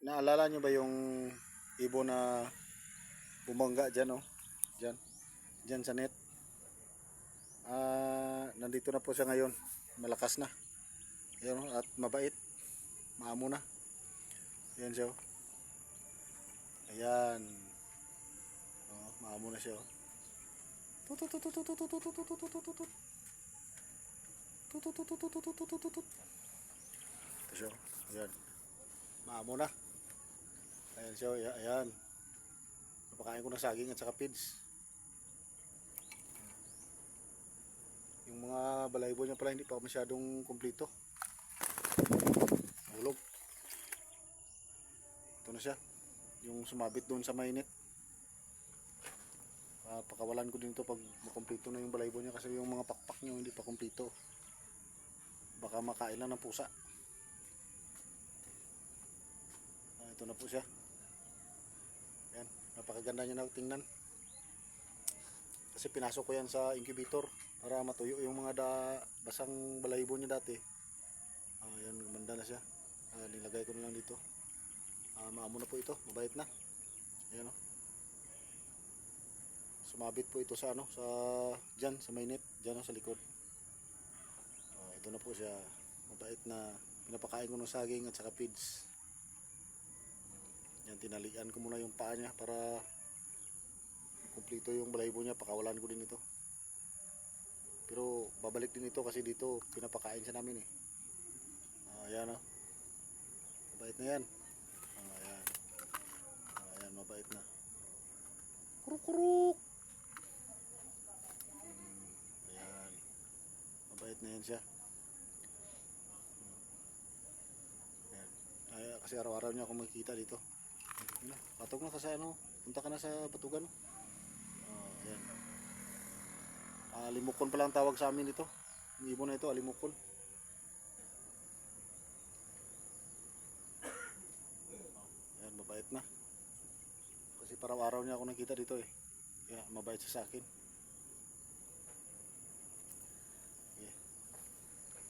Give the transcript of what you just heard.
Naalala nyo ba yung ibon na bumangga dyan, oh? Dyan. Dyan sa net. Nandito na po siya ngayon. Malakas na. Ayan, oh, at mabait. Maamo na. Ayan siya, oh. Ayan. Oh, maamo na siya, oh. Ito siya, oh. Ayan. Maamo na. Ayan siya, ayan. Napakain ko ng saging at saka feeds. Yung mga balaybo niya pala hindi pa masyadong kumpleto. Hulog. Ito na siya. Yung sumabit doon sa mainit. Pakawalan ko din ito pag makumpleto na yung balaybo niya kasi yung mga pakpak niya hindi pa kumpleto. Baka makain lang ng pusa. Ito na po siya. Yan, napakaganda niya na tingnan. Kasi pinasok ko yan sa incubator para matuyo yung mga basang balahibo niya dati. Yan, gumanda na siya. Nilagay ko na lang dito. Maamo na po ito, mabait na. Ayan, oh. Sumabit po ito sa sa diyan sa mainit, diyan, oh, sa likod. Ito na po siya, mabait na. Pinapakain ko ng saging at saka feeds. Yan, tinalian ko muna yung paa niya para kumpleto yung balahibo niya. Pakawalan ko din ito. Pero babalik din ito kasi dito pinapakain siya namin, eh. Ayan, oh. Mabait na yan. Ayan. Ayan, mabait na. Kuruk kuruk. Ayan. Mabait na yan siya. Ayan. Kasi araw-araw niya ako makikita dito. Patog na ka sa punta ka na sa batugan. Ayan. Limukon pala ang tawag sa amin dito. Yung ibon na ito, alimukon. Ayan, mabait na. Kasi paraw-araw niya ako nakita dito, eh. Kaya mabait siya sa akin.